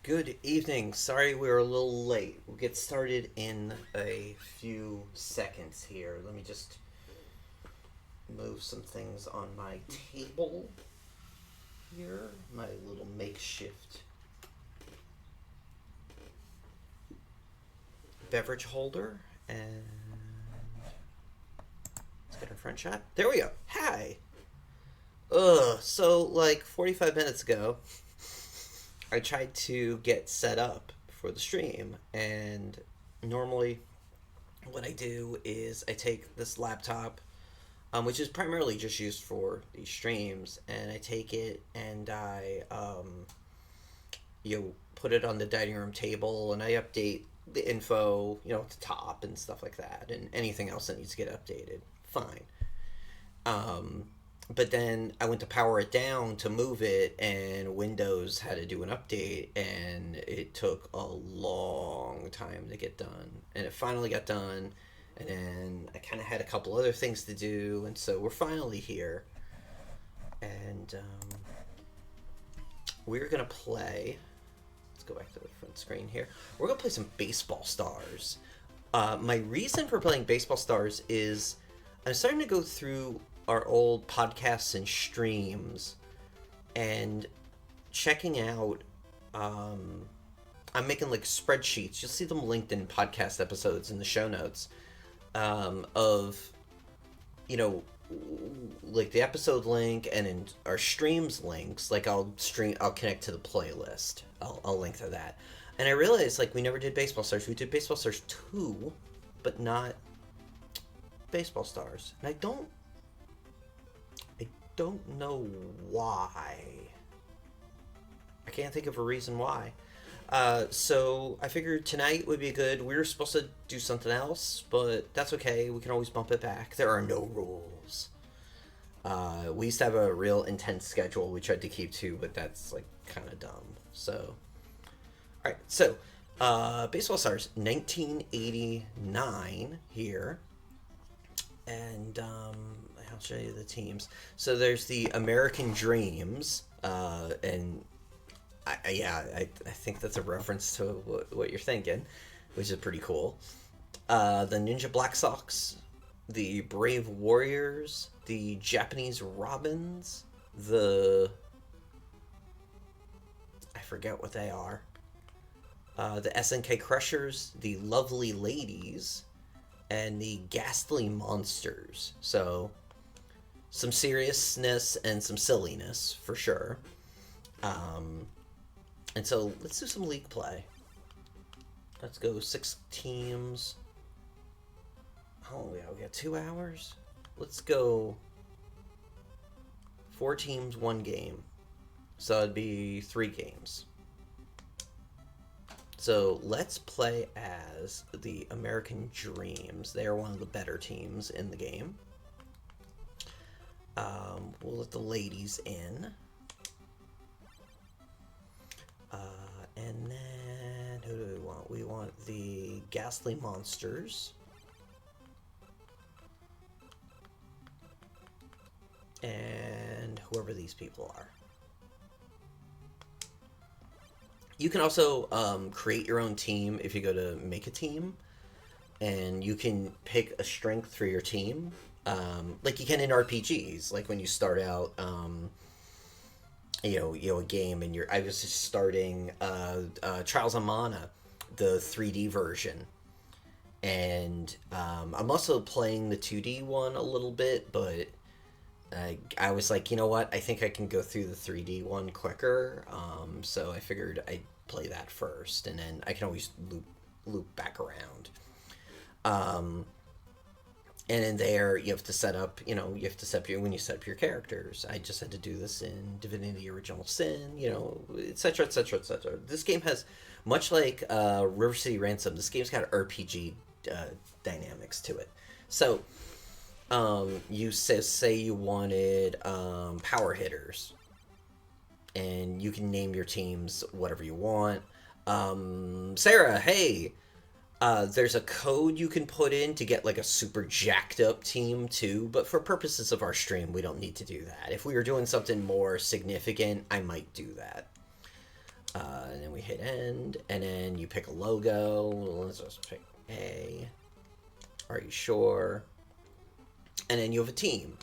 Good evening. Sorry we're a little late. We'll get started in a few seconds here. Let me just move some things on my table here. My little makeshift beverage holder. And let's get our front shot. There we go. Hi. So like 45 minutes ago, I tried to get set up for the stream, and normally what I do is I take this laptop, which is primarily just used for these streams, and I take it and I put it on the dining room table, and I update the info, at the top and stuff like that, and anything else that needs to get updated. Fine. Um, but then I went to power it down to move it, and Windows had to do an update, and it took a long time to get done. And it finally got done, and then I kind of had a couple other things to do, and so we're finally here. And we're going to play. Let's go back to the front screen here. We're going to play some Baseball Stars. My reason for playing Baseball Stars is I'm starting to go through our old podcasts and streams and checking out. I'm making like spreadsheets. You'll see them linked in podcast episodes in the show notes, of like the episode link and in our streams links. Like I'll connect to the playlist. I'll link to that. And I realized like we never did Baseball Stars. We did Baseball Stars 2, but not Baseball Stars. And I don't know why. I can't think of a reason why. So I figured tonight would be good. We were supposed to do something else, but that's okay. We can always bump it back. There are no rules. We used to have a real intense schedule we tried to keep to, but that's like kind of dumb. So, all right. So, Baseball Stars 1989 here. And I'll show you the teams. So there's the American Dreams, and I think that's a reference to what you're thinking, which is pretty cool. The Ninja Black Sox, the Brave Warriors, the Japanese Robins, I forget what they are. The SNK Crushers, the Lovely Ladies, and the Ghastly Monsters. So some seriousness and some silliness for sure. And so let's do some league play. Let's go 6 teams. Oh yeah, we got 2 hours. Let's go 4 teams, 1 game. So it'd be 3 games. So let's play as the American Dreams. They are one of the better teams in the game. We'll let the ladies in. And then, who do we want? We want the Ghastly Monsters. And whoever these people are. You can also create your own team if you go to make a team, and you can pick a strength for your team, like you can in RPGs. Like when you start out, a game, and I was just starting Trials of Mana, the 3D version, and I'm also playing the 2D one a little bit, but I was like, you know what? I think I can go through the 3D one quicker. So I figured I'd play that first, and then I can always loop back around. And in there, you have to set up, when you set up your characters. I just had to do this in Divinity Original Sin, etc., etc., etc. This game has, much like River City Ransom, this game's got RPG dynamics to it. So, you say you wanted power hitters, and you can name your teams whatever you want. Sarah, hey, there's a code you can put in to get like a super jacked up team too, but for purposes of our stream, we don't need to do that. If we were doing something more significant, I might do that. And then we hit end, and then you pick a logo. Let's just pick A. Are you sure? And then you have a team.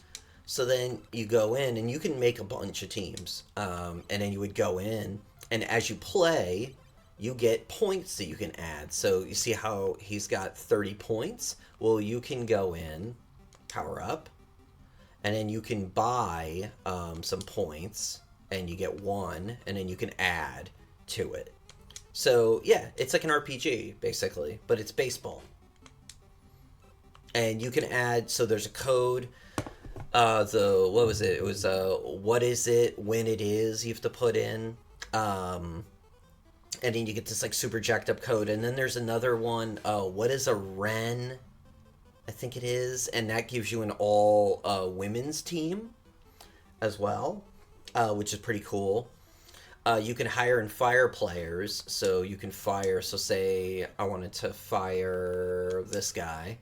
So then you go in and you can make a bunch of teams. And then you would go in, and as you play, you get points that you can add. So you see how he's got 30 points? Well, you can go in, power up, and then you can buy some points, and you get one, and then you can add to it. So yeah, it's like an RPG basically, but it's baseball. And you can add. So there's a code. What was it? It was what is it when it is you have to put in. And then you get this like super jacked up code, and then there's another one. What is a Ren? I think it is, and that gives you an all women's team as well, which is pretty cool. You can hire and fire players, so you can fire. So say I wanted to fire this guy,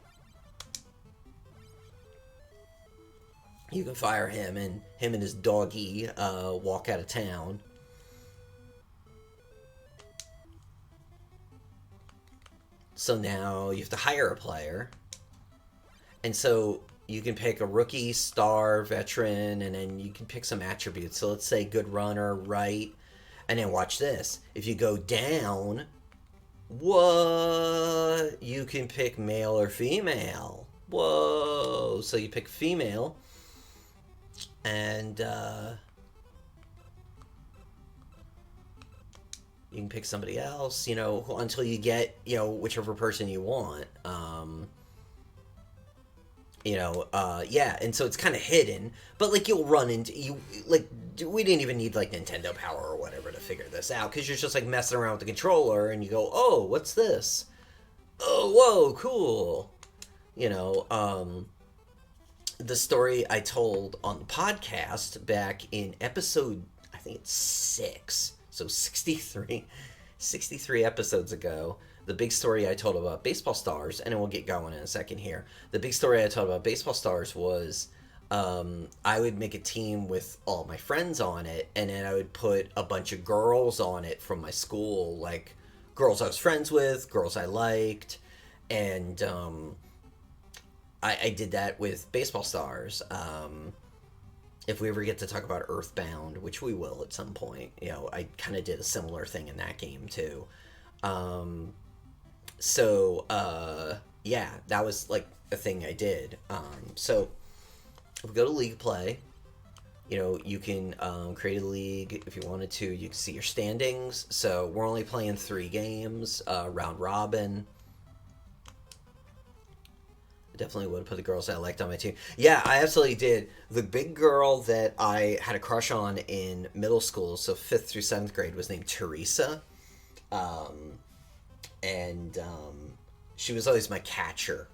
you can fire him, and him and his doggy walk out of town. So now you have to hire a player. And so you can pick a rookie, star, veteran, and then you can pick some attributes. So let's say good runner, right? And then watch this. If you go down, what? You can pick male or female. Whoa. So you pick female. And you can pick somebody else, until you get, whichever person you want. Yeah, and so it's kind of hidden, but like you'll run into we didn't even need like Nintendo Power or whatever to figure this out, because you're just like messing around with the controller and you go, oh, what's this? Oh, whoa, cool. The story I told on the podcast back in episode, I think it's 6, so 63 episodes ago. The big story I told about baseball stars, and then we'll get going in a second here. The big story I told about baseball stars was I would make a team with all my friends on it, and then I would put a bunch of girls on it from my school, like girls I was friends with, girls I liked, and I did that with baseball stars. If we ever get to talk about Earthbound, which we will at some point, I kind of did a similar thing in that game too. Yeah, that was like a thing I did. So if we go to League Play, you can create a league if you wanted to. You can see your standings. So we're only playing 3 games, round robin. I definitely would have put the girls I liked on my team. Yeah, I absolutely did. The big girl that I had a crush on in middle school, so 5th through 7th grade, was named Teresa. And she was always my catcher.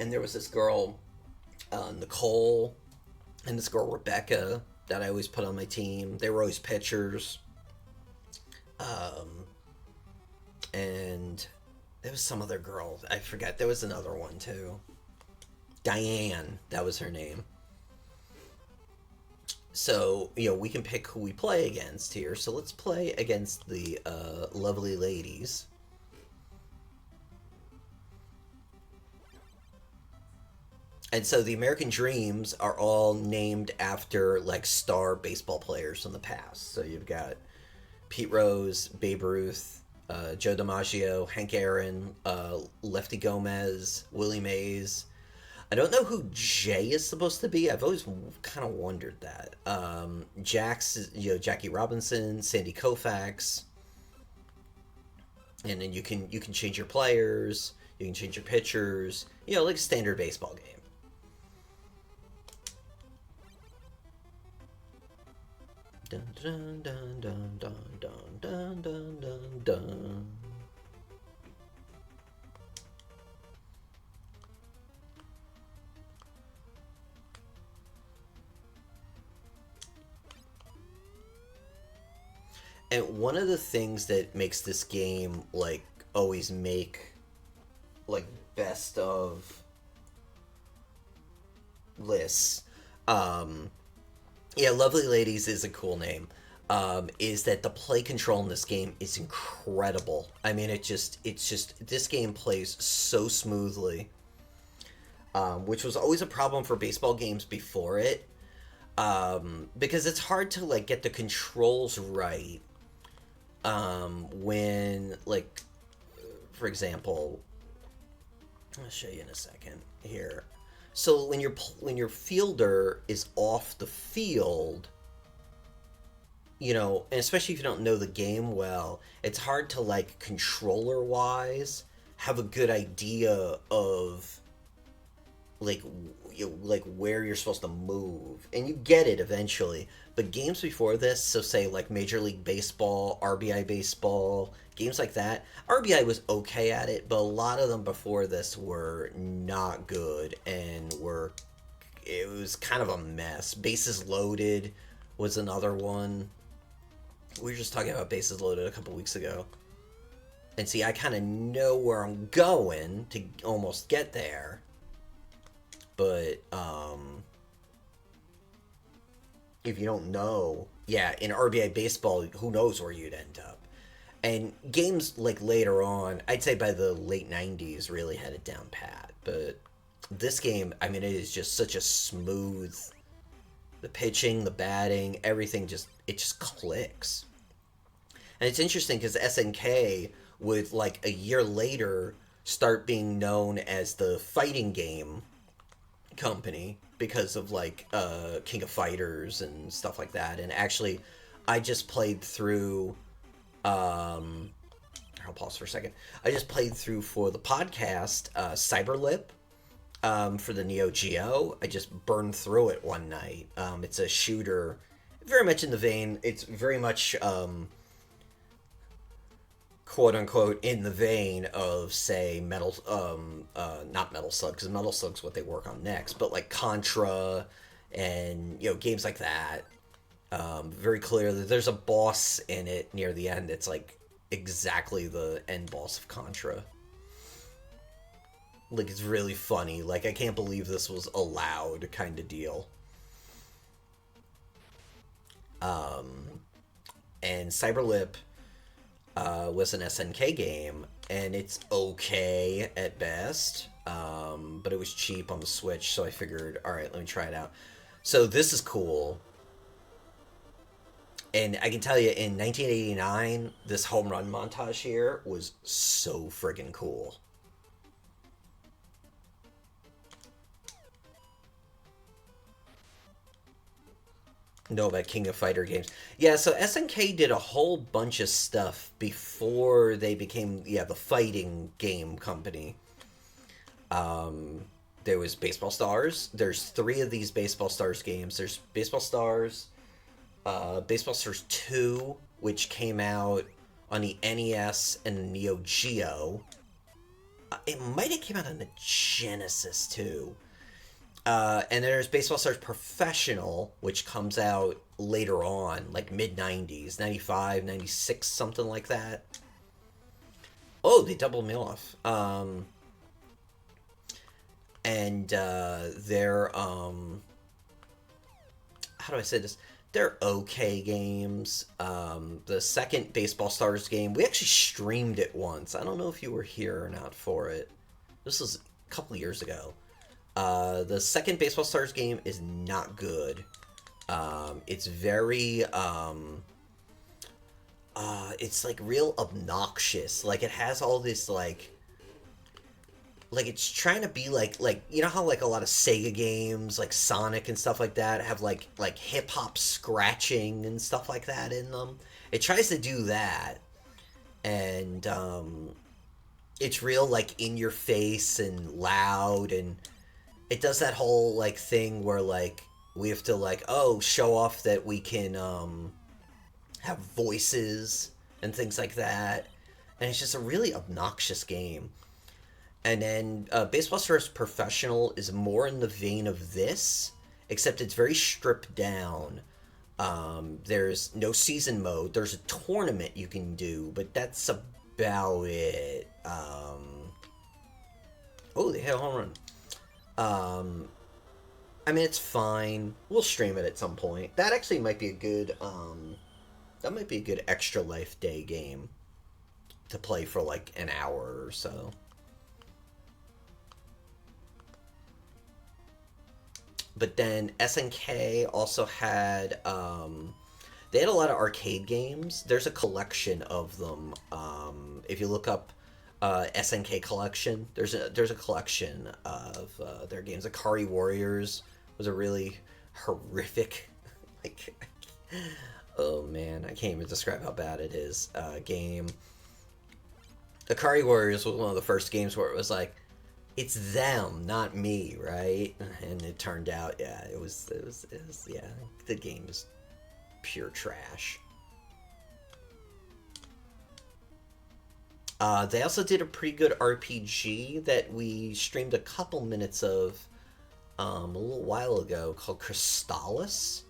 And there was this girl, Nicole, and this girl, Rebecca, that I always put on my team. They were always pitchers. And there was some other girl. I forget. There was another one, too. Diane. That was her name. So, we can pick who we play against here. So let's play against the lovely ladies. And so the American Dreams are all named after, like, star baseball players from the past. So you've got Pete Rose, Babe Ruth, Joe DiMaggio, Hank Aaron, Lefty Gomez, Willie Mays. I don't know who Jay is supposed to be. I've always kind of wondered that. Jackie Robinson, Sandy Koufax, and then you can change your players. You can change your pitchers. Like a standard baseball game. Dun dun dun dun dun dun dun dun dun dun. And one of the things that makes this game, like, always make, like, best of lists, Yeah, Lovely Ladies is a cool name. Is that the play control in this game is incredible. I mean, it's just this game plays so smoothly, which was always a problem for baseball games before it, because it's hard to like get the controls right. When like, for example, I'll show you in a second here. So when your fielder is off the field, and especially if you don't know the game well, it's hard to like controller wise have a good idea of like like where you're supposed to move, and you get it eventually. But games before this, so say like Major League Baseball, RBI baseball, games like that, RBI was okay at it, but a lot of them before this were not good and were it was kind of a mess. Bases loaded was another one. We were just talking about bases loaded a couple weeks ago. And see, I kind of know where I'm going to almost get there. But if you don't know, yeah, in RBI baseball, who knows where you'd end up. And games like later on, I'd say by the late 90s, really had it down pat. But this game, I mean, it is just such a smooth. The pitching, the batting, everything it just clicks. And it's interesting because SNK would, like, a year later start being known as the fighting game company because of, like, King of Fighters and stuff like that. And actually, I just played through. I'll pause for a second. I just played through for the podcast Cyberlip for the Neo Geo. I just burned through it one night. It's a shooter, very much in the vein. It's very much quote unquote in the vein of say Metal not Metal Slug, because Metal Slug's what they work on next, but like Contra and games like that. Very clear that there's a boss in it near the end that's like exactly the end boss of Contra. Like, it's really funny. Like, I can't believe this was allowed kind of deal. And Cyberlip was an SNK game, and it's okay at best. But it was cheap on the Switch, so I figured, alright, let me try it out. So this is cool. And I can tell you, in 1989, this home run montage here was so friggin' cool. Know about King of Fighter games. Yeah, so SNK did a whole bunch of stuff before they became, the fighting game company. There was Baseball Stars. There's three of these Baseball Stars games. There's Baseball Stars 2, which came out on the NES and the Neo Geo. It might have came out on the Genesis, too. And there's Baseball Stars Professional, which comes out later on, like mid-90s, 95, 96, something like that. Oh, they doubled me off. And they're, how do I say this? They're okay games. The second Baseball Stars game, we actually streamed it once. I don't know if you were here or not for it. This was a couple years ago. The second Baseball Stars game is not good. It's very, it's like real obnoxious. Like, it has all this like it's trying to be like you know how like a lot of Sega games like Sonic and stuff like that have like hip hop scratching and stuff like that in them. It tries to do that, and it's real like in your face and loud, and it does that whole like thing where like we have to like show off that we can have voices and things like that, and it's just a really obnoxious game. And then Baseball Stars Professional is more in the vein of this, except it's very stripped down. There's no season mode. There's a tournament you can do, but that's about it. Oh, they hit a home run. I mean, it's fine. We'll stream it at some point. That actually might be a good that might be a good extra life day game to play for like an hour or so. But then SNK also had they had a lot of arcade games. There's a collection of them. If you look up SNK collection, there's a collection of their games. Akari Warriors was a really horrific, like, oh man, I can't even describe how bad it is. Game. Akari Warriors was one of the first games where it was like, it's them, not me, right? And it turned out, yeah, yeah, the game is pure trash. They also did a pretty good RPG that we streamed a couple minutes of a little while ago called Crystallis.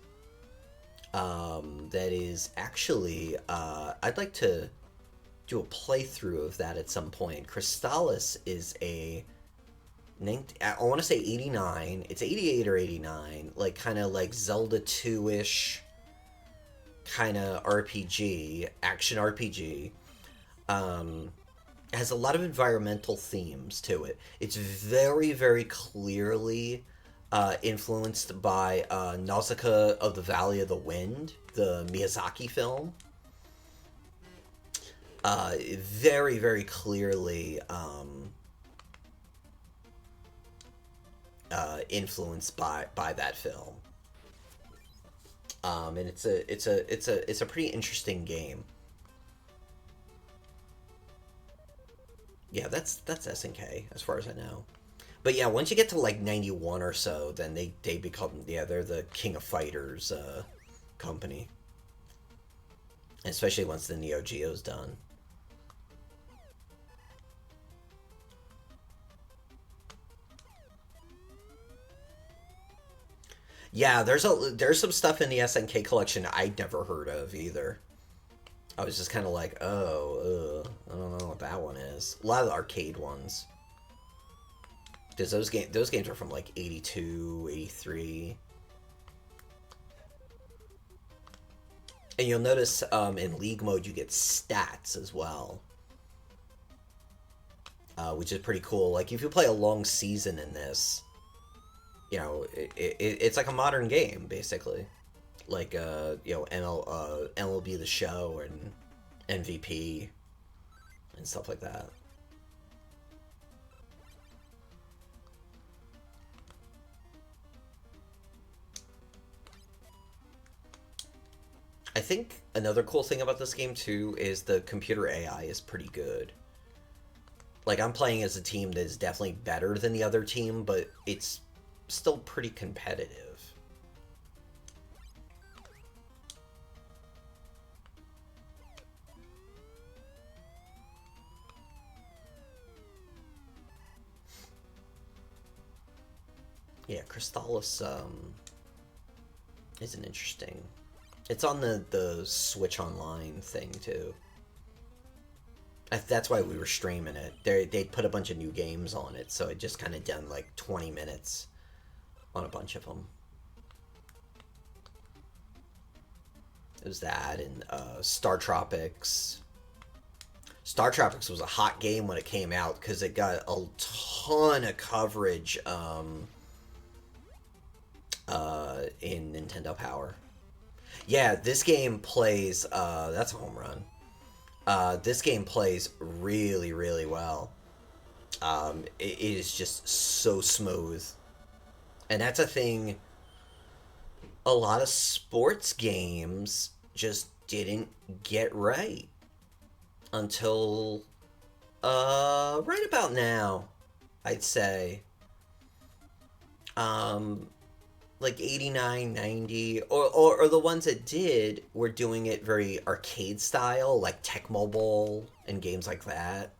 That is actually, I'd like to do a playthrough of that at some point. Crystallis is I want to say 89. It's 88 or 89. Like, kind of like Zelda 2-ish kind of RPG, action RPG. Has a lot of environmental themes to it. It's very, very clearly influenced by Nausicaa of the Valley of the Wind, the Miyazaki film. Very, very clearly influenced by that film. And it's a pretty interesting game. Yeah, that's SNK as far as I know. But yeah, once you get to like 91 or so, then they become, yeah, they're the King of Fighters company. Especially once the Neo Geo's done. Yeah, there's some stuff in the SNK collection I'd never heard of either. I was just kind of like, oh, I don't know what that one is. A lot of the arcade ones. Because those games are from like 82, 83. And you'll notice in League mode you get stats as well. Which is pretty cool. Like, if you play a long season in this, you know, it's like a modern game, basically. Like, you know, MLB The Show and MVP and stuff like that. I think another cool thing about this game, too, is the computer AI is pretty good. Like, I'm playing as a team that is definitely better than the other team, but it's still pretty competitive. Yeah, Crystallis isn't interesting. It's on the Switch Online thing too. That's why we were streaming it. They'd put a bunch of new games on it, so it just kind of done like 20 minutes on a bunch of them. It was that and Star Tropics. Star Tropics was a hot game when it came out because it got a ton of coverage in Nintendo Power. Yeah, this game plays. That's a home run. This game plays really, really well. It is just so smooth, and that's a thing. A lot of sports games just didn't get right until right about now, I'd say. Like 89, 90, or the ones that did were doing it very arcade style, like Tech Mobile and games like that.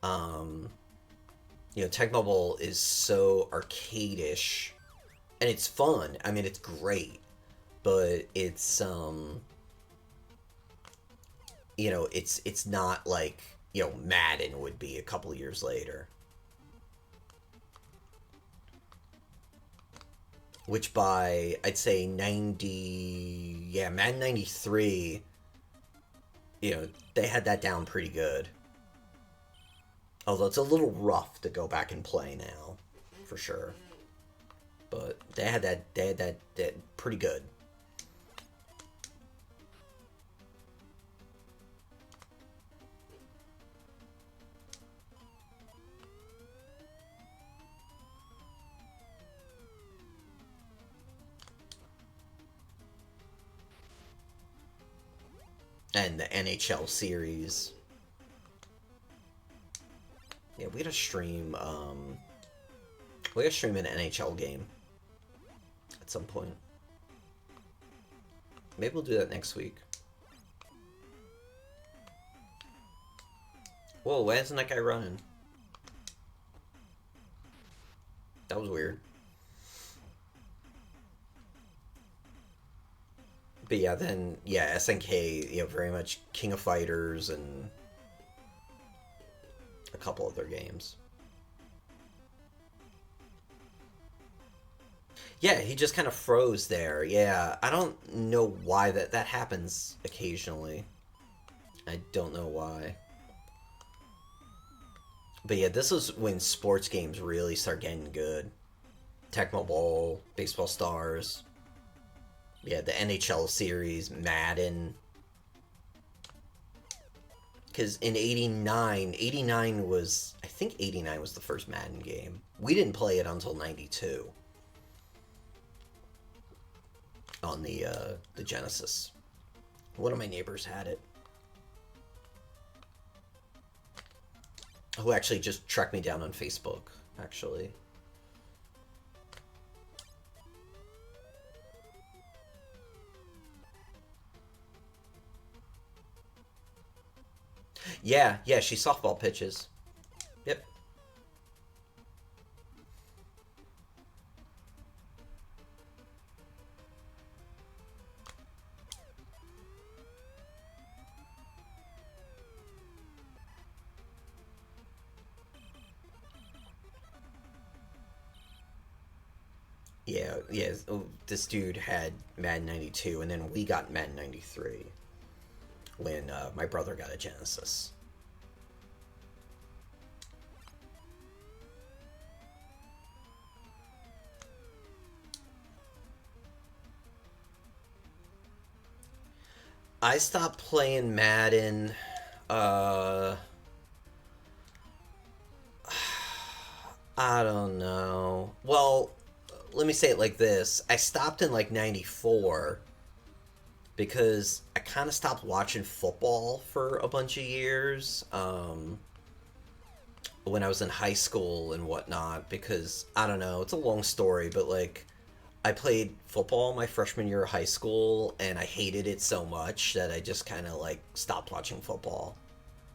Um, you know, Tech Mobile is so arcade-ish, and it's fun. I mean, it's great, but it's you know, it's not like, you know, Madden would be a couple years later. which by I'd say 90, yeah, Madden 93, they had that down pretty good. Although it's a little rough to go back and play now, for sure. But they had that pretty good. And the NHL series. Yeah, we gotta stream an NHL game at some point. Maybe we'll do that next week. Whoa, why isn't that guy running? That was weird. But yeah, then yeah, SNK, very much King of Fighters and a couple other games. Yeah, he just kind of froze there. Yeah, I don't know why that happens occasionally. I don't know why. But yeah, this is when sports games really start getting good. Tecmo Bowl, Baseball Stars, yeah, the NHL series, Madden. Because in 89 was, I think 89 was the first Madden game. We didn't play it until 92 on the Genesis. One of my neighbors had it. Who actually just tracked me down on Facebook, actually. Yeah, yeah, she softball pitches. Yep. Yeah, yeah. This dude had Madden 92, and then we got Madden 93 when my brother got a Genesis. I stopped playing Madden. Uh, I don't know. Well, let me say it like this: I stopped in like '94 because I kind of stopped watching football for a bunch of years. When I was in high school and whatnot, because I don't know, it's a long story, but like I played football my freshman year of high school and I hated it so much that I just kind of like stopped watching football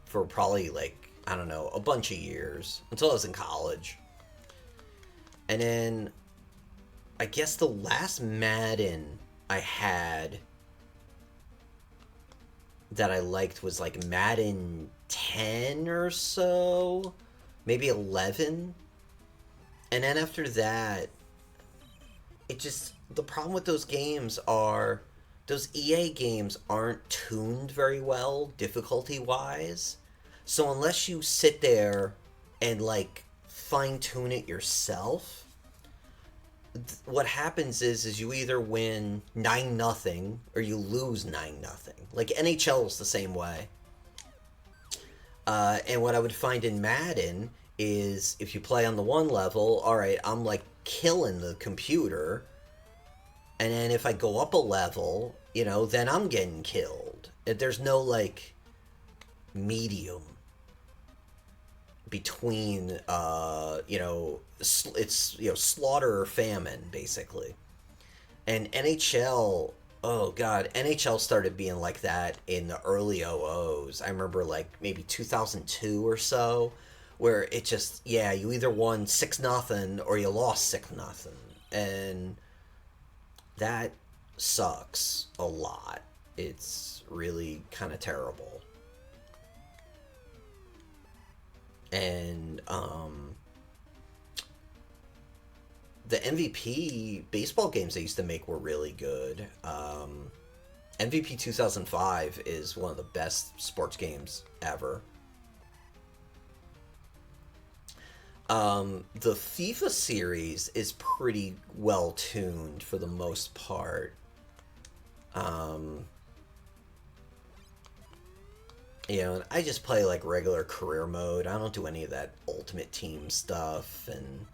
for probably like, I don't know, a bunch of years until I was in college. And then I guess the last Madden I had that I liked was like Madden 10 or so, maybe 11. And then after that, it just, the problem with those games are those EA games aren't tuned very well difficulty wise. So unless you sit there and like fine tune it yourself, what happens is you either win 9-0 or you lose 9-0. Like NHL is the same way. And what I would find in Madden is if you play on the one level, all right, I'm like killing the computer. And then if I go up a level, then I'm getting killed. There's no like medium between, it's, slaughter or famine, basically. And NHL, oh god, NHL started being like that in the early 00s. I remember like maybe 2002 or so, where it just, yeah, you either won 6-0 or you lost 6-0. And that sucks a lot. It's really kind of terrible. And The MVP baseball games they used to make were really good. MVP 2005 is one of the best sports games ever. The FIFA series is pretty well tuned for the most part. Um, I just play like regular career mode. I don't do any of that ultimate team stuff and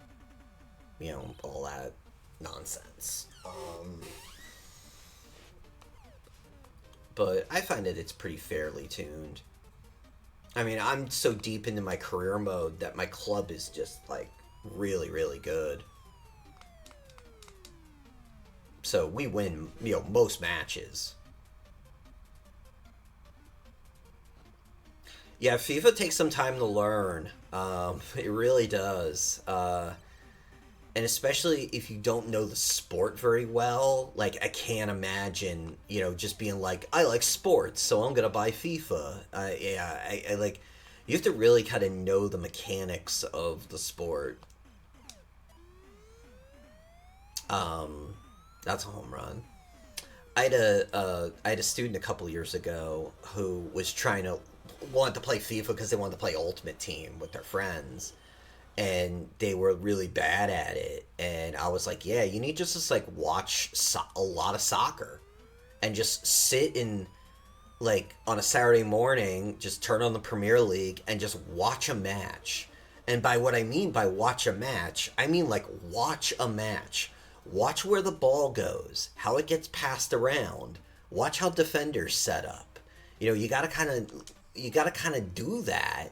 all that nonsense. But I find that it's pretty fairly tuned. I mean, I'm so deep into my career mode that my club is just like really, really good. So we win, most matches. Yeah, FIFA takes some time to learn. It really does. And especially if you don't know the sport very well, like I can't imagine, just being like, I like sports, so I'm gonna buy FIFA. Yeah, I like. You have to really kind of know the mechanics of the sport. Um, that's a home run. I had a student a couple years ago who was trying to wanted to play FIFA because they wanted to play Ultimate Team with their friends, and they were really bad at it. And I was like, yeah, you need just like watch a lot of soccer, and just sit in like on a Saturday morning, just turn on the Premier League and just watch a match. And by what I mean by watch a match, I mean like watch a match. Watch where the ball goes, how it gets passed around. Watch how defenders set up. You got to kind of do that,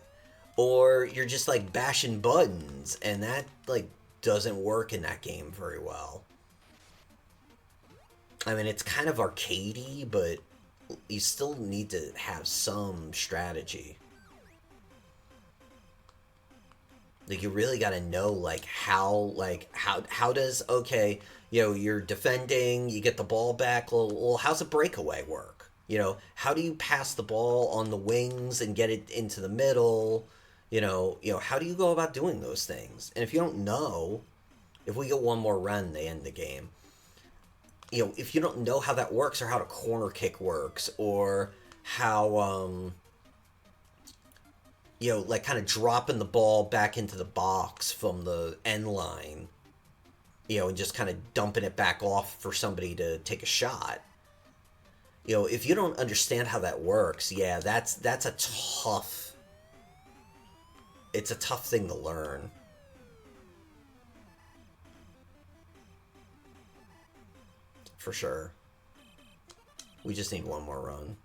or you're just like bashing buttons, and that like doesn't work in that game very well. I mean, it's kind of arcadey, but you still need to have some strategy. Like you really got to know like how does okay, you're defending, you get the ball back. Well, how's a breakaway work? How do you pass the ball on the wings and get it into the middle? How do you go about doing those things? And if you don't know, if we get one more run, they end the game. If you don't know how that works, or how a corner kick works, or how like kind of dropping the ball back into the box from the end line, and just kind of dumping it back off for somebody to take a shot. If you don't understand how that works, yeah, that's a tough. It's a tough thing to learn. For sure. We just need one more run.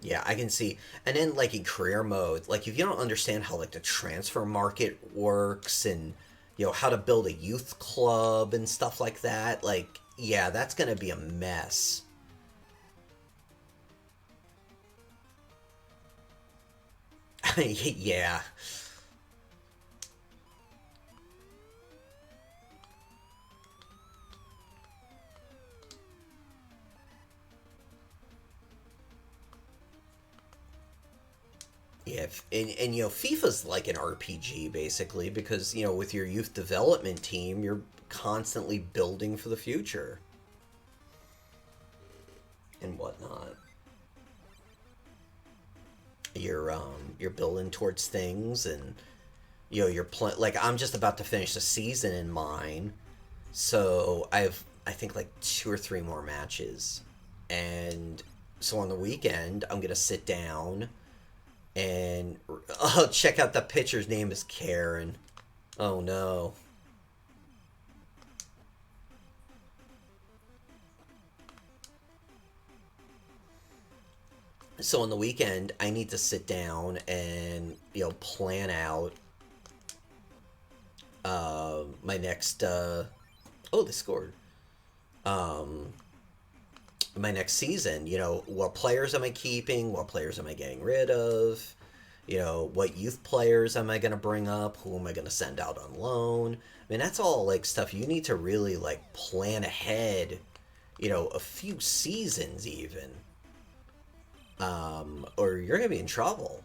Yeah, I can see. And then like in career mode, like if you don't understand how like the transfer market works, and how to build a youth club and stuff like that, like yeah, that's going to be a mess. Yeah. Yeah, and FIFA's like an RPG basically, because with your youth development team, you're constantly building for the future and whatnot. You're building towards things, and you're like I'm just about to finish the season in mine, so I think like two or three more matches, and so on the weekend I'm gonna sit down and oh, check out the pitcher's name is Karen. Oh no. So on the weekend, I need to sit down and plan out my next. Oh, they scored. Um, my next season. What players am I keeping? What players am I getting rid of? What youth players am I gonna bring up? Who am I gonna send out on loan? I mean, that's all like stuff you need to really like plan ahead. A few seasons even. or you're gonna be in trouble.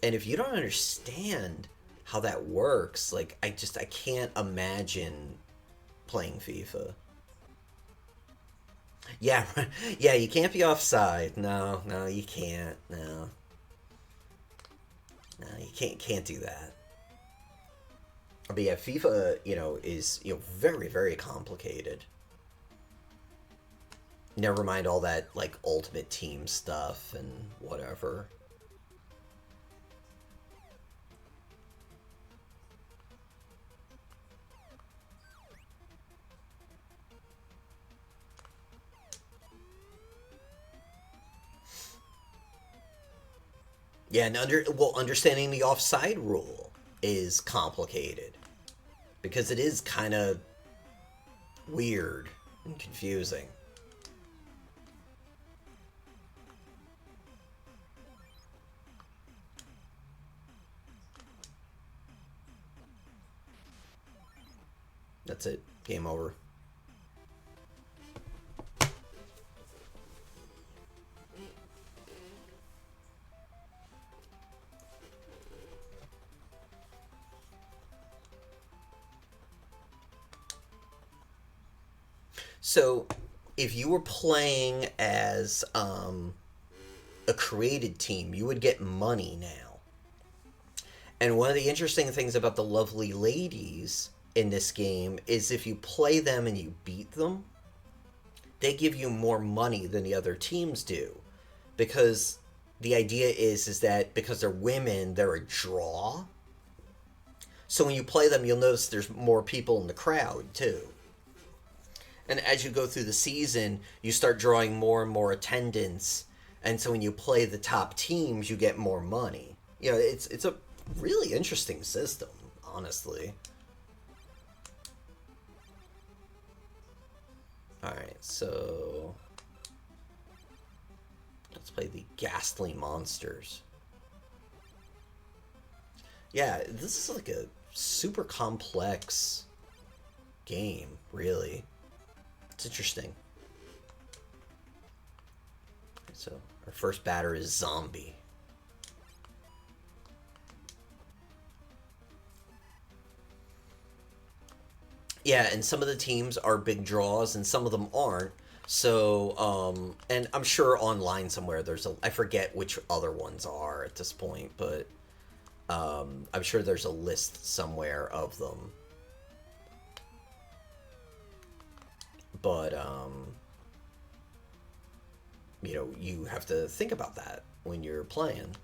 And if you don't understand how that works, like I can't imagine playing FIFA. Yeah, yeah, you can't be offside. No, no, you can't. No, no, you can't do that. But yeah, FIFA, is very very complicated. Never mind all that like ultimate team stuff and whatever. Yeah, and understanding the offside rule is complicated because it is kind of weird and confusing. That's it. Game over. So, if you were playing as a created team, you would get money now. And one of the interesting things about the lovely ladies in this game is if you play them and you beat them, they give you more money than the other teams do. Because the idea is that because they're women, they're a draw. So when you play them, you'll notice there's more people in the crowd too. And as you go through the season, you start drawing more and more attendance. And so when you play the top teams, you get more money. It's a really interesting system, honestly. All right, so let's play the Ghastly Monsters. Yeah, this is like a super complex game, really. It's interesting. So our first batter is Zombie. Yeah, and some of the teams are big draws and some of them aren't. So, and I'm sure online somewhere I forget which other ones are at this point, but I'm sure there's a list somewhere of them. But, you have to think about that when you're playing.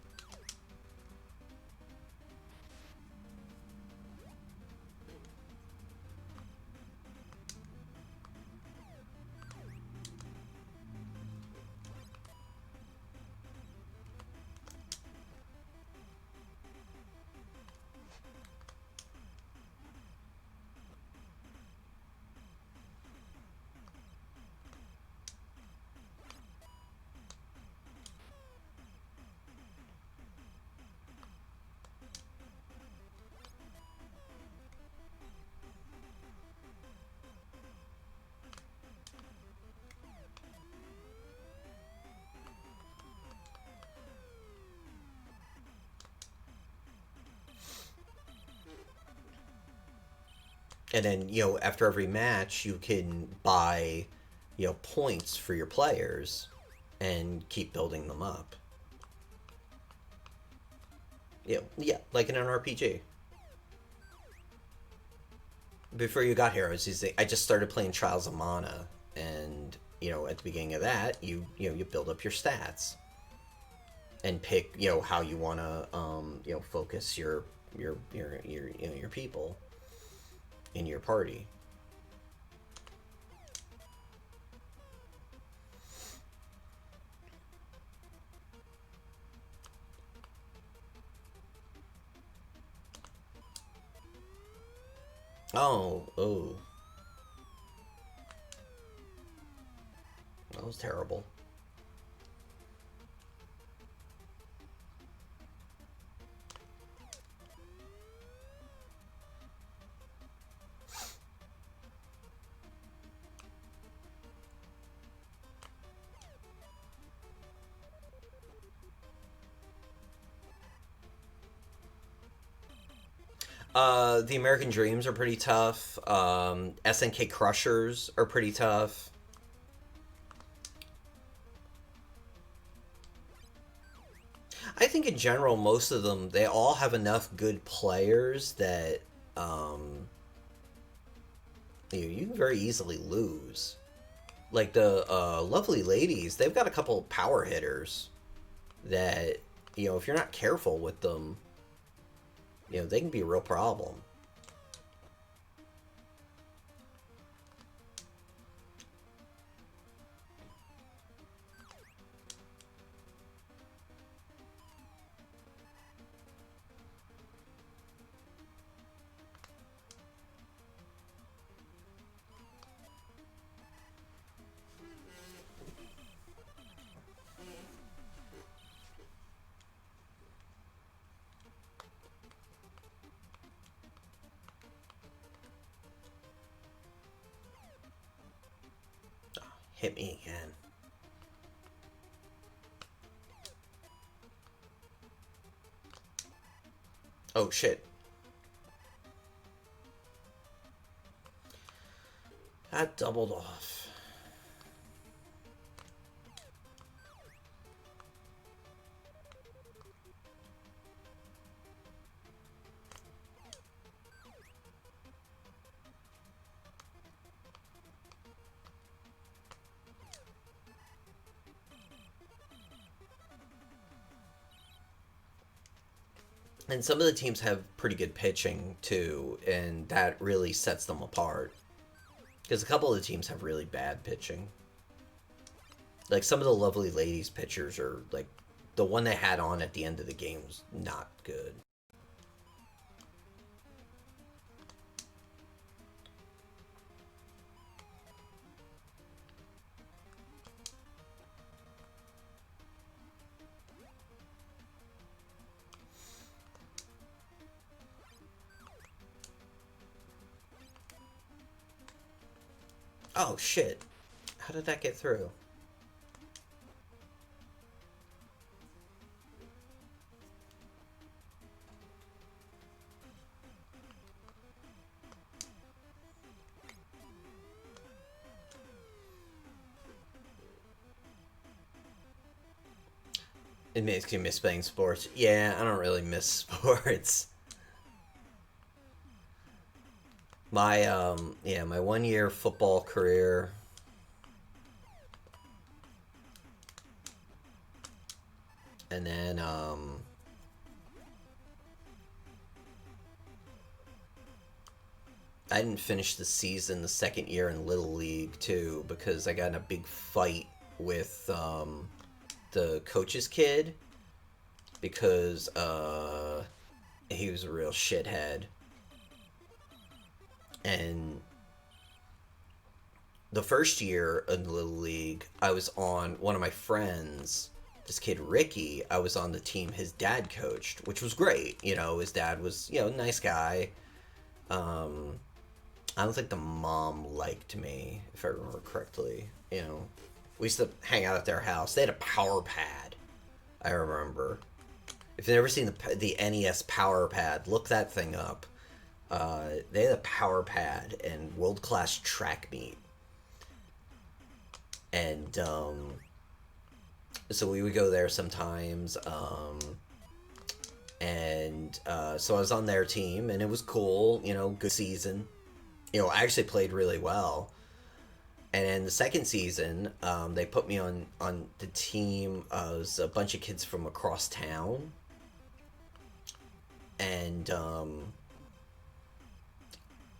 And then, after every match, you can buy, points for your players and keep building them up. Yeah, like in an RPG. Before you got here, I just started playing Trials of Mana, and at the beginning of that, you build up your stats and pick how you want to focus your people in your party. Oh, that was terrible. The American Dreams are pretty tough. SNK Crushers are pretty tough. I think in general, most of them, they all have enough good players that um, you can very easily lose. Like the Lovely Ladies, they've got a couple power hitters that, if you're not careful with them, they can be a real problem. Hit me again. Oh shit. That doubled off. And some of the teams have pretty good pitching too, and that really sets them apart. Because a couple of the teams have really bad pitching. Like some of the Lovely Ladies pitchers are like the one they had on at the end of the game was not good. Oh shit. How did that get through? It makes you miss playing sports. Yeah, I don't really miss sports. My 1 year football career, and then I didn't finish the season the second year in Little League too because I got in a big fight with the coach's kid because he was a real shithead. And the first year in Little League, I was on one of my friends, this kid Ricky. I was on the team his dad coached, which was great. His dad was a nice guy. Um, I don't think the mom liked me, if I remember correctly. We used to hang out at their house. They had a power pad. I remember. If you've never seen the NES power pad, look that thing up. They had a power pad and world class track meet, and so we would go there sometimes. And so I was on their team, and it was cool. Good season. I actually played really well. And in the second season, they put me on the team. It was a bunch of kids from across town, and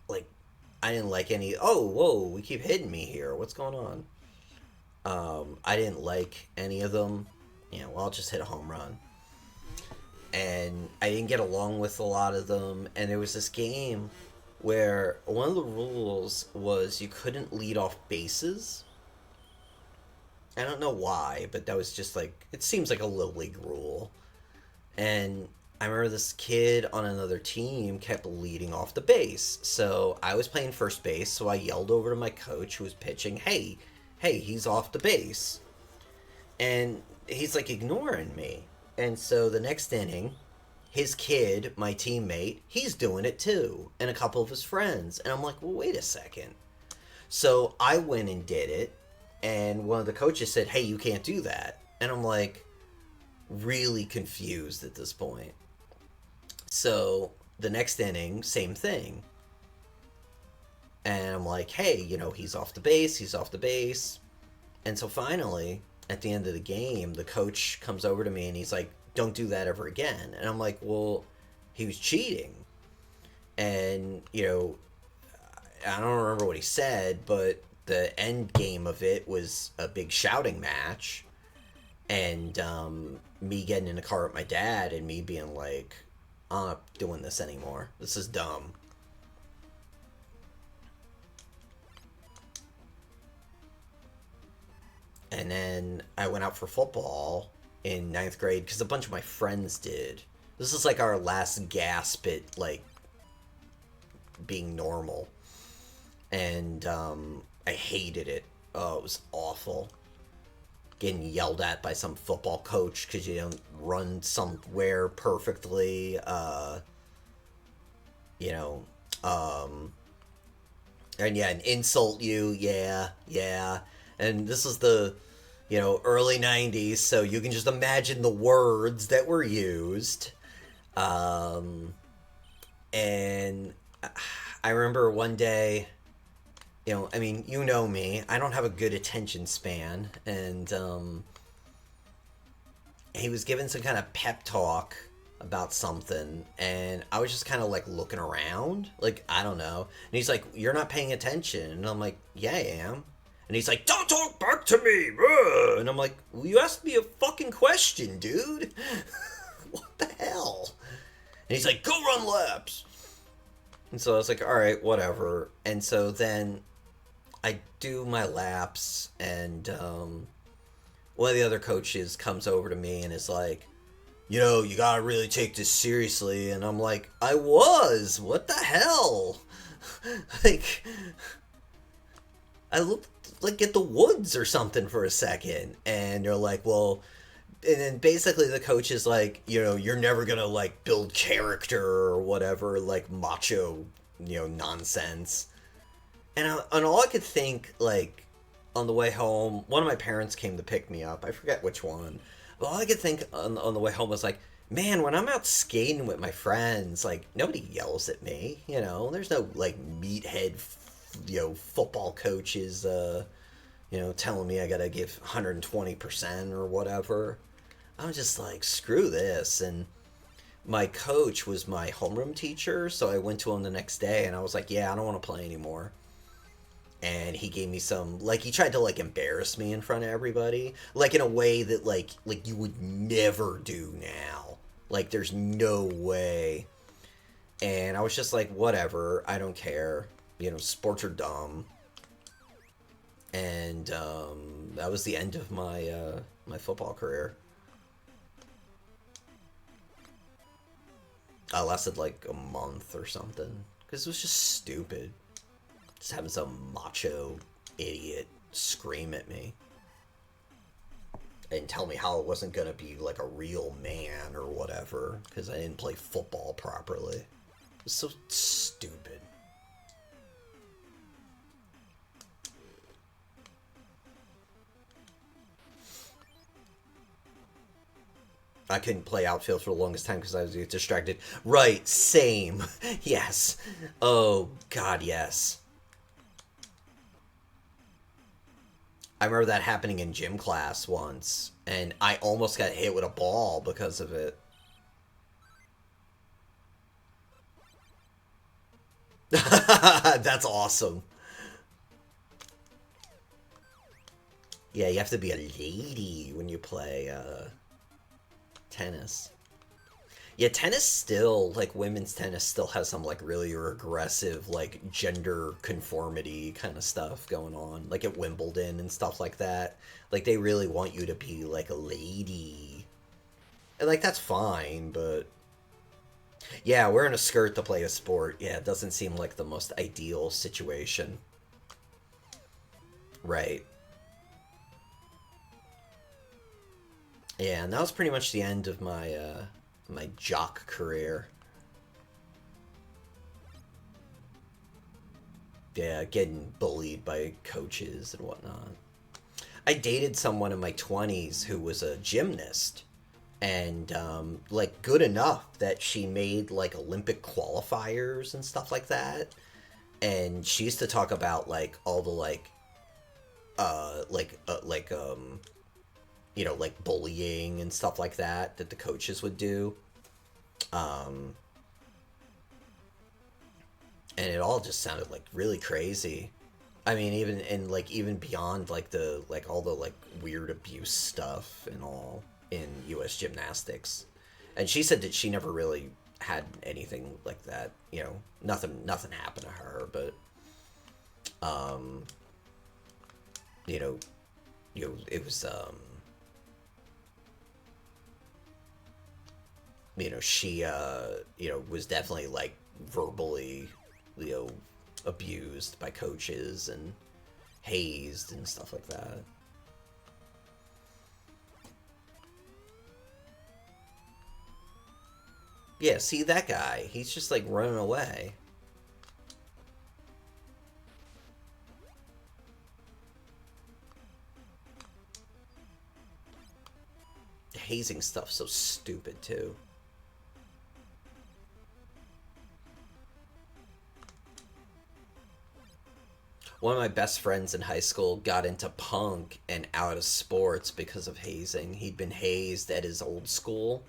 like I didn't like any. Oh, whoa! We keep hitting me here. What's going on? I didn't like any of them. Well, I'll just hit a home run. And I didn't get along with a lot of them. And there was this game where one of the rules was you couldn't lead off bases. I don't know why, but that was just like, it seems like a little league rule. And I remember this kid on another team kept leading off the base. So I was playing first base, so I yelled over to my coach who was pitching, hey, he's off the base. And he's like ignoring me. And so the next inning, his kid, my teammate, he's doing it too, and a couple of his friends. And I'm like, well, wait a second. So I went and did it, and one of the coaches said, hey, you can't do that. And I'm like, really confused at this point. So the next inning, same thing. And I'm like, hey, he's off the base, he's off the base. And so finally, at the end of the game, the coach comes over to me and he's like, don't do that ever again. And I'm like, well, he was cheating. And, I don't remember what he said, but the end game of it was a big shouting match. And me getting in the car with my dad and me being like, I'm not doing this anymore. This is dumb. And then I went out for football in ninth grade because a bunch of my friends did. This is like our last gasp at like being normal. And I hated it. Oh, it was awful. Getting yelled at by some football coach because you don't run somewhere perfectly. You know, and yeah, and insult you. Yeah. And this is the, early 90s, so you can just imagine the words that were used. And I remember one day, I mean, you know me, I don't have a good attention span, and he was giving some kind of pep talk about something, and I was just kind of like looking around, like, I don't know. And he's like, you're not paying attention. And I'm like, yeah, I am. And he's like, don't talk back to me. And I'm like, well, you asked me a fucking question, dude. What the hell? And he's like, go run laps. And so I was like, all right, whatever. And so then I do my laps, and one of the other coaches comes over to me and is like, you gotta really take this seriously. And I'm like, I was. What the hell? Like, I looked like at the woods or something for a second. And they're like, well, and then basically the coach is like, you're never gonna like build character or whatever, like macho, nonsense. And all I could think, like, on the way home, one of my parents came to pick me up. I forget which one. But all I could think on the way home was like, man, when I'm out skating with my friends, like, nobody yells at me, There's no, like, meathead, football coaches, telling me I gotta give 120% or whatever. I'm just like, screw this. And my coach was my homeroom teacher, so I went to him the next day, and I was like, yeah, I don't want to play anymore. And he gave me some, like, he tried to, like, embarrass me in front of everybody, like, in a way that, like you would never do now. Like, there's no way. And I was just like, whatever, I don't care. Sports are dumb. And that was the end of my my football career. I lasted, like, a month or something, because it was just stupid. Just having some macho idiot scream at me and tell me how it wasn't going to be like a real man or whatever because I didn't play football properly. It was so stupid. I couldn't play outfield for the longest time because I was distracted. Right, same. Yes. Oh, God, yes. I remember that happening in gym class once, and I almost got hit with a ball because of it. That's awesome. Yeah, you have to be a lady when you play tennis. Yeah, tennis still, like, women's tennis still has some, like, really regressive, like, gender conformity kind of stuff going on. Like, at Wimbledon and stuff like that. Like, they really want you to be, like, a lady. And, like, that's fine, but... Yeah, wearing a skirt to play a sport, yeah, it doesn't seem like the most ideal situation. Right. Yeah, and that was pretty much the end of my, my jock career. Yeah, getting bullied by coaches and whatnot. I dated someone in my 20s who was a gymnast and like good enough that she made like Olympic qualifiers and stuff like that. And she used to talk about like all the like bullying and stuff like that that the coaches would do. Um, and it all just sounded like really crazy. I mean, even and like even beyond like the like all the like weird abuse stuff and all in U.S. gymnastics, and she said that she never really had anything like that. Nothing happened to her, but um, you know, it was she was definitely like verbally, you know, abused by coaches and hazed and stuff like that. Yeah, see that guy? He's just like running away. The hazing stuff's so stupid too. One of my best friends in high school got into punk and out of sports because of hazing. He'd been hazed at his old school,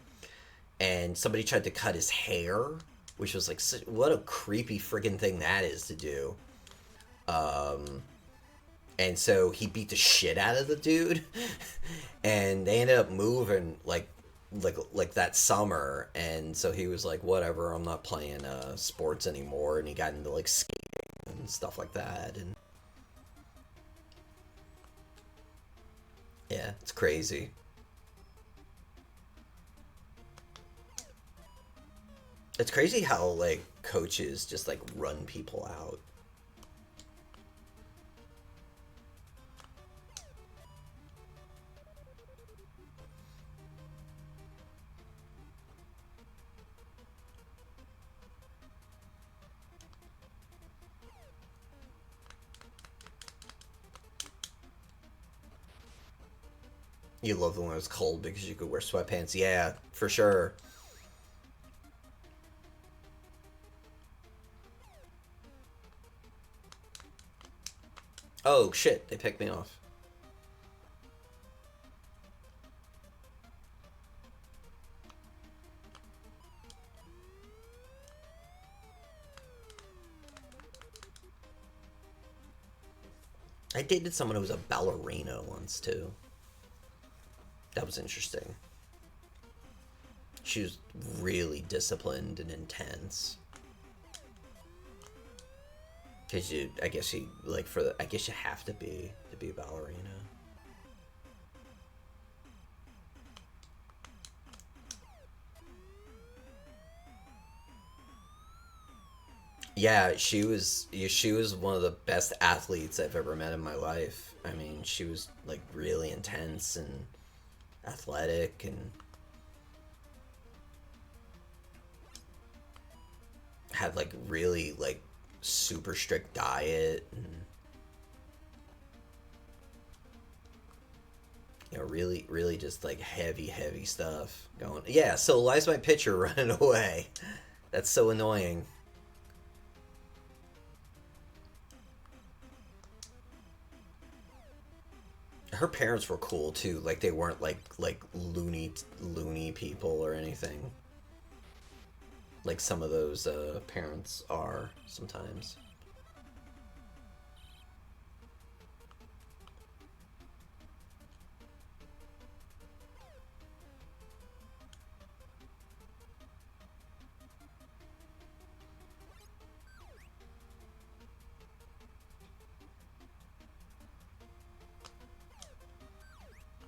and somebody tried to cut his hair, which was like, what a creepy friggin' thing that is to do. Um, and so he beat the shit out of the dude, and they ended up moving like that summer, and so he was like, whatever, I'm not playing sports anymore, and he got into like skating and stuff like that, and yeah, it's crazy. It's crazy how like coaches just like run people out. You love the one that's cold because you could wear sweatpants. Yeah, for sure. Oh shit, they picked me off. I dated someone who was a ballerina once too. That was interesting. She was really disciplined and intense. Cause I guess you like I guess you have to be a ballerina. Yeah, she was one of the best athletes I've ever met in my life. I mean, she was like really intense and athletic and had like really like super strict diet and really just like heavy stuff going. Yeah, so why's my pitcher running away? That's so annoying. Her parents were cool too. Like they weren't like loony people or anything. Like some of those parents are sometimes.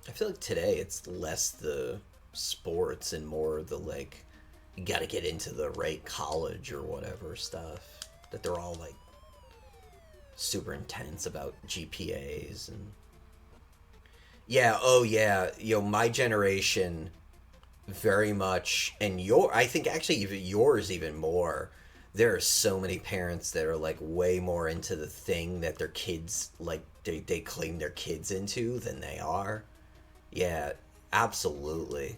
I feel like today it's less the sports and more the like you got to get into the right college or whatever stuff. That they're all like super intense about GPAs and yeah, oh yeah, my generation very much, and I think actually even yours even more. There are so many parents that are like way more into the thing that their kids like they claim their kids into than they are. Yeah, absolutely.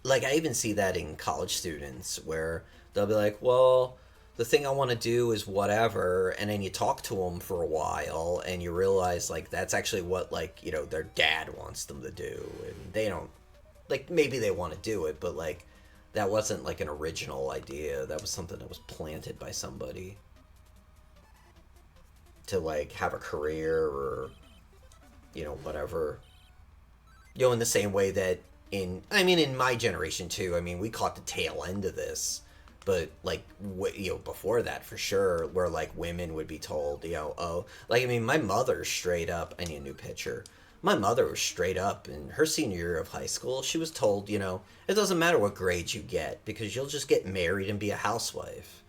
Like I even see that in college students where they'll be like, "Well, the thing I want to do is whatever," and then you talk to them for a while and you realize like that's actually what like, their dad wants them to do, and they don't, like, maybe they want to do it, but like that wasn't like an original idea. That was something that was planted by somebody to like have a career or, whatever. In the same way that in my generation too, I mean, we caught the tail end of this, but like, before that for sure, where like women would be told, oh, like, I mean, my mother straight up, I need a new picture. My mother was straight up in her senior year of high school. She was told, it doesn't matter what grades you get because you'll just get married and be a housewife.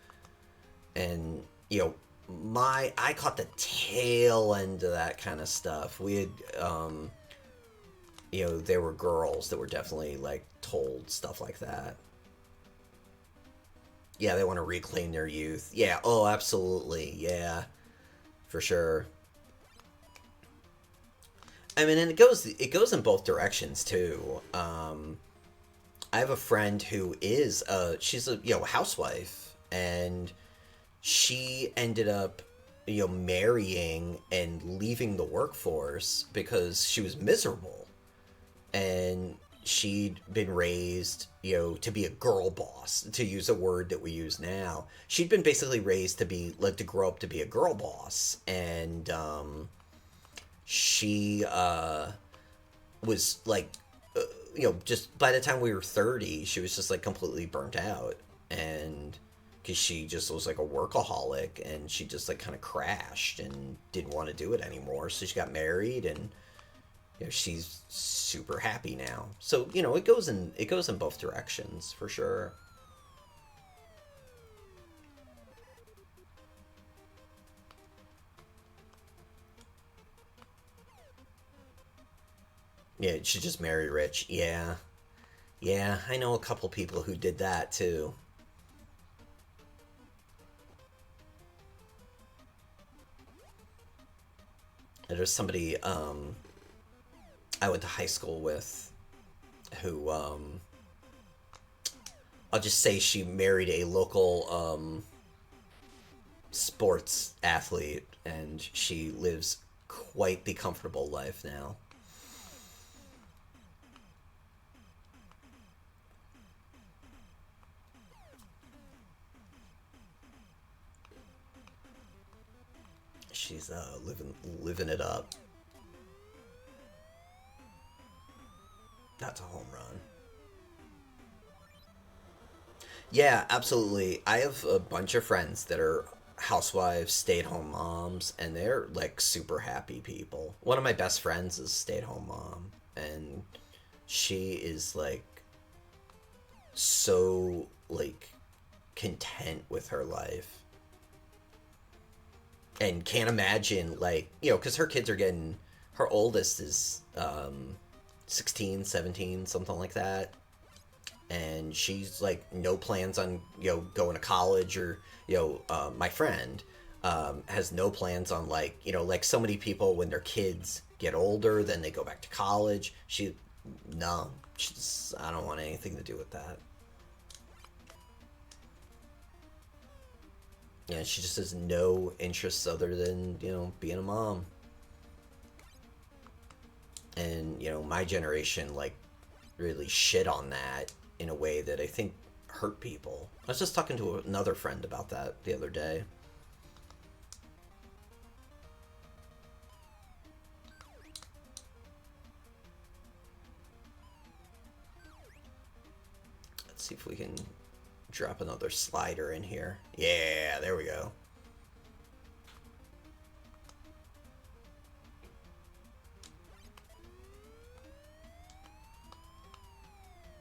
And, I caught the tail end of that kind of stuff. We had, there were girls that were definitely like told stuff like that. Yeah, they want to reclaim their youth. Yeah, oh, absolutely. Yeah, for sure. I mean, and it goes in both directions too. I have a friend who is she's a housewife, and she ended up marrying and leaving the workforce because she was miserable, and she'd been raised to be a girl boss, to use a word that we use now. She'd been basically raised to be like to grow up to be a girl boss, and she was like just by the time we were 30 she was just like completely burnt out, and because she just was like a workaholic, and she just like kind of crashed and didn't want to do it anymore, so she got married, and she's super happy now. So it goes in both directions for sure. Yeah, she just married rich. Yeah. Yeah, I know a couple people who did that too. There's somebody I went to high school with who I'll just say she married a local sports athlete, and she lives quite the comfortable life now. She's living it up. That's a home run. Yeah, absolutely. I have a bunch of friends that are housewives, stay-at-home moms, and they're like super happy people. One of my best friends is a stay-at-home mom, and she is like so like content with her life, and can't imagine like, because her kids are getting, her oldest is 16, 17, something like that, and she's like no plans on going to college, or my friend has no plans on like, like so many people when their kids get older then they go back to college. She No, she's, I don't want anything to do with that. Yeah, she just has no interests other than being a mom. And my generation like really shit on that in a way that I think hurt people. I was just talking to another friend about that the other day. Let's see if we can drop another slider in here. Yeah, there we go.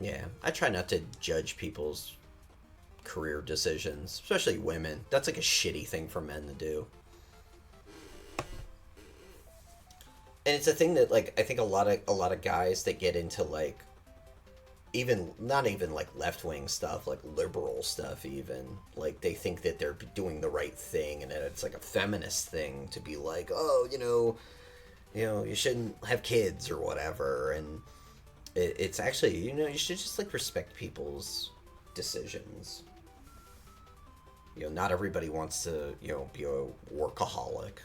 Yeah, I try not to judge people's career decisions, especially women. That's like a shitty thing for men to do. And it's a thing that like I think a lot of guys that get into like even not even like left wing stuff, like liberal stuff, even like they think that they're doing the right thing, and that it's like a feminist thing to be like, oh, you shouldn't have kids or whatever, and it's actually, you should just like respect people's decisions. Not everybody wants to, be a workaholic.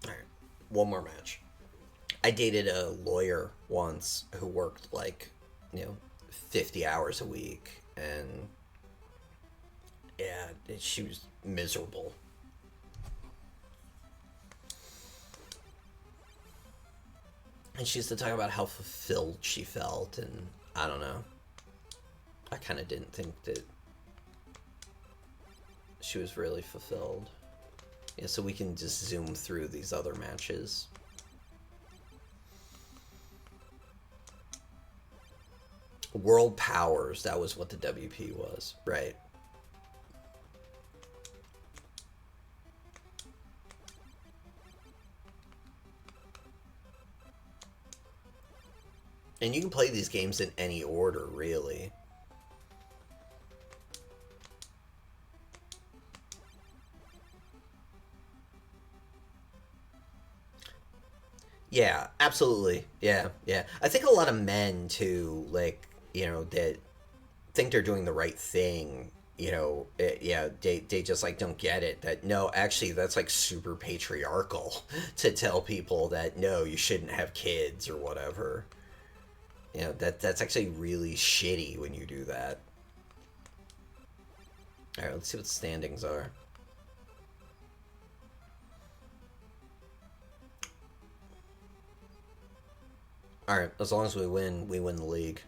All right, one more match. I dated a lawyer once who worked like, 50 hours a week, and yeah, she was miserable. And she used to talk about how fulfilled she felt, and I don't know. I kind of didn't think that she was really fulfilled. Yeah, so we can just zoom through these other matches. World Powers, that was what the WP was, right? And you can play these games in any order, really. Yeah, absolutely. Yeah, yeah. I think a lot of men too, like, that think they're doing the right thing. Yeah, they just like don't get it that no, actually, that's like super patriarchal to tell people that no, you shouldn't have kids or whatever. That's actually really shitty when you do that. All right, let's see what the standings are. All right, as long as we win the league.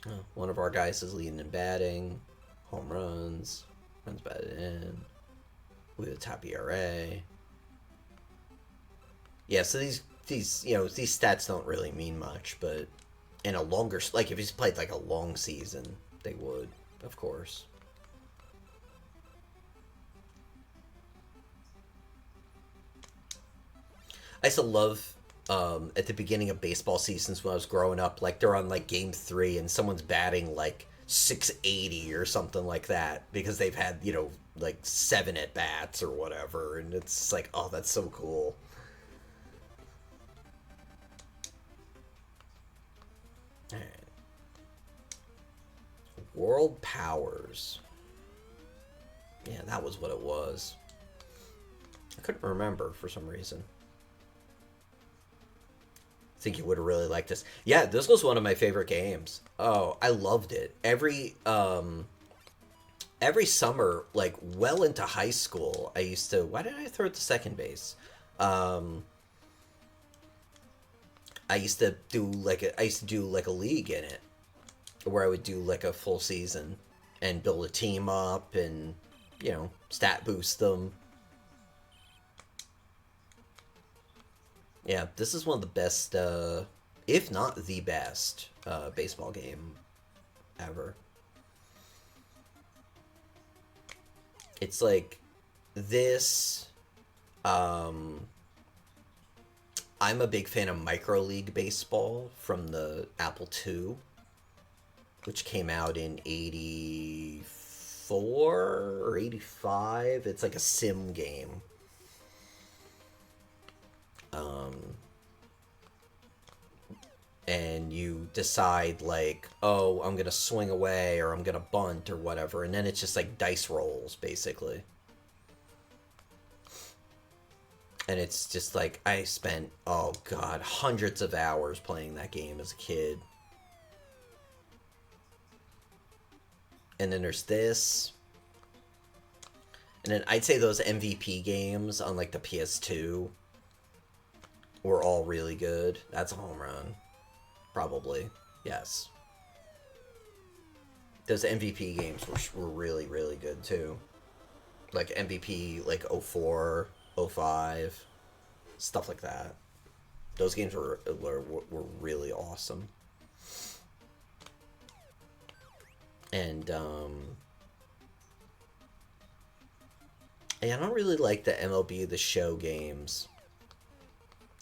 Oh, one of our guys is leading in batting, home runs, runs batted in. We have a top ERA. Yeah, so these stats don't really mean much, but in a longer, like if he's played like a long season, they would, of course. I used to love at the beginning of baseball seasons when I was growing up, like they're on like game three and someone's batting like 680 or something like that because they've had, like seven at bats or whatever. And it's like, oh, that's so cool. All right. World Powers. Yeah, that was what it was. I couldn't remember for some reason. I think you would have really liked this. Yeah, this was one of my favorite games. Oh, I loved it. Every summer, like well into high school, I used to. Why did I throw it to second base? Um, I used to do like a league in it where I would do like a full season and build a team up and stat boost them. Yeah, this is one of the best, if not the best, baseball game ever. It's like this. Um, I'm a big fan of micro league baseball from the Apple II, which came out in '84 or '85. It's like a sim game. Um, and you decide like, oh, I'm gonna swing away or I'm gonna bunt or whatever, and then it's just like dice rolls basically. And it's just like I spent, oh god, hundreds of hours playing that game as a kid. And then there's this, and then I'd say those MVP games on like the PS2 were all really good. That's a home run, probably. Yes, those MVP games were really really good too. Like MVP like '04, '05, stuff like that. Those games were really awesome. And I don't really like the MLB The Show games.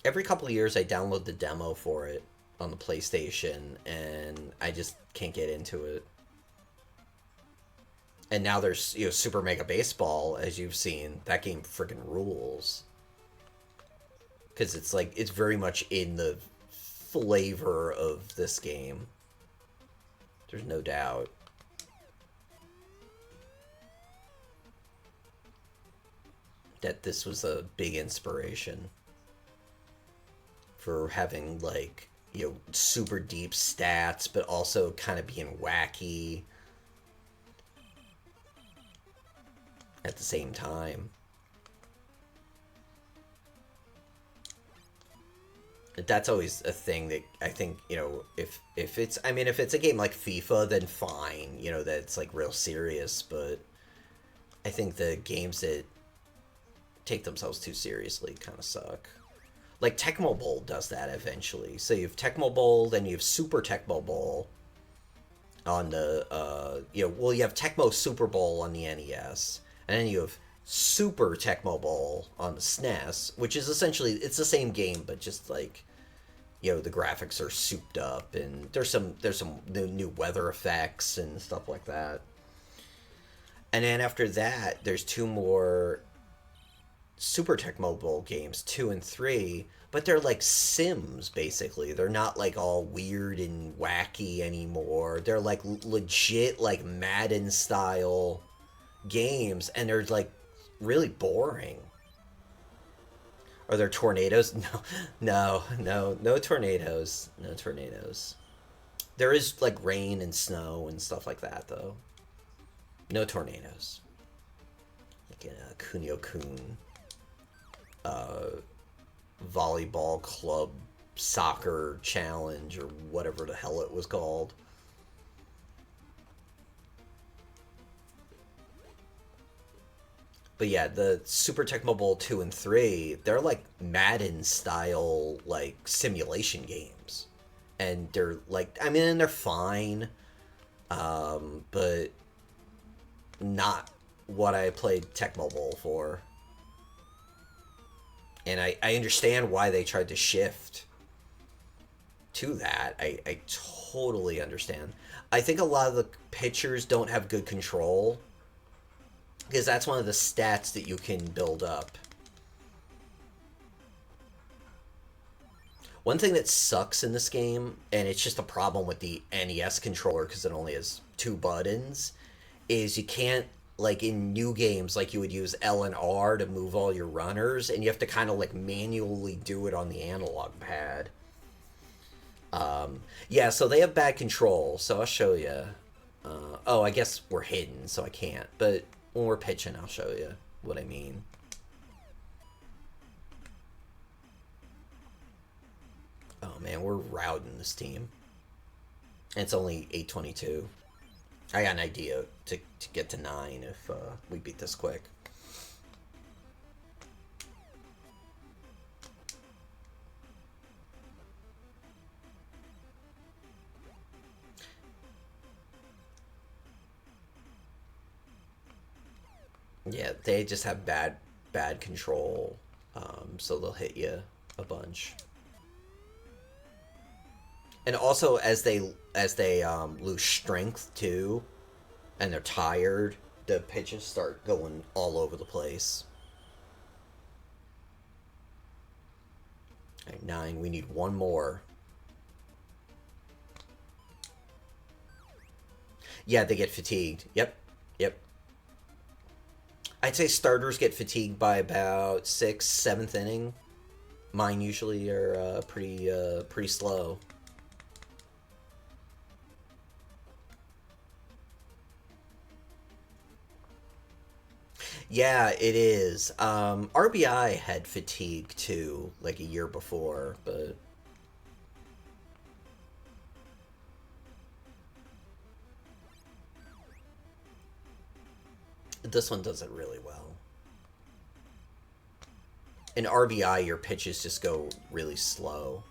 Every couple of years, I download the demo for it on the PlayStation, and I just can't get into it. And now there's Super Mega Baseball, as you've seen. That game freaking rules because it's like it's very much in the flavor of this game. There's no doubt. That this was a big inspiration for having like super deep stats but also kind of being wacky at the same time. That's always a thing that I think, if it's, I mean, if it's a game like FIFA, then fine, that's like real serious. But I think the games that take themselves too seriously kind of suck. Like Tecmo Bowl does that eventually. So you have Tecmo Bowl, then you have Super Tecmo Bowl on the well, you have Tecmo Super Bowl on the NES, and then you have Super Tecmo Bowl on the SNES, which is essentially it's the same game but just like the graphics are souped up, and there's some new weather effects and stuff like that. And then after that, there's two more Super Tecmo Bowl games, 2 and 3, but they're like Sims basically. They're not like all weird and wacky anymore. They're like legit like Madden style games, and they're like really boring. Are there tornadoes? No tornadoes. No tornadoes. There is like rain and snow and stuff like that though. No tornadoes. Like in a Kunio Kun uh, volleyball club soccer challenge or whatever the hell it was called. But yeah, the Super Tecmo Bowl 2 and 3, they're like Madden style like simulation games. And they're like, I mean, they're fine, but not what I played Tecmo Bowl for. And I understand why they tried to shift to that. I totally understand. I think a lot of the pitchers don't have good control because that's one of the stats that you can build up. One thing that sucks in this game, and it's just a problem with the NES controller because it only has two buttons, is you can't, like in new games, like you would use L and R to move all your runners, and you have to kind of like manually do it on the analog pad. Yeah, so they have bad control, so I'll show you. Oh, I guess we're hidden, so I can't, but when we're pitching, I'll show you what I mean. Oh man, we're routing this team. And it's only 8:22. I got an idea to get to 9 if we beat this quick. Yeah, they just have bad control, so they'll hit you a bunch. And also, as they lose strength too, and they're tired, the pitches start going all over the place. All right, 9. We need one more. Yeah, they get fatigued. Yep, yep. I'd say starters get fatigued by about sixth, seventh inning. Mine usually are pretty slow. Yeah, it is. RBI had fatigue too, like a year before, but this one does it really well. In RBI, your pitches just go really slow.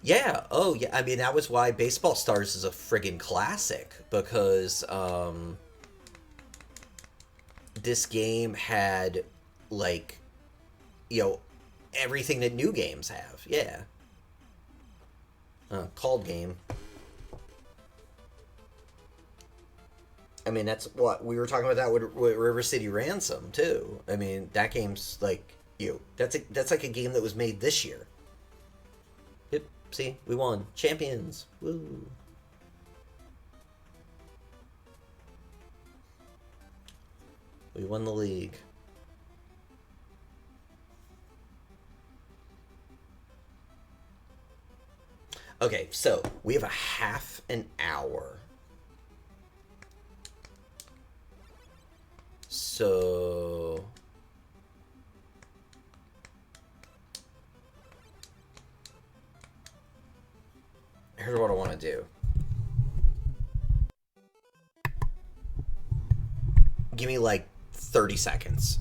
Yeah. Oh, yeah. I mean, that was why Baseball Stars is a friggin' classic because this game had like you know everything that new games have. Yeah. Called game. I mean, that's what we were talking about that with River City Ransom too. I mean, that game's like that's like a game that was made this year. Yep. See, we won. Champions. Woo. We won the league. Okay, so we have a half an hour. So here's what I want to do. Give me like 30 seconds.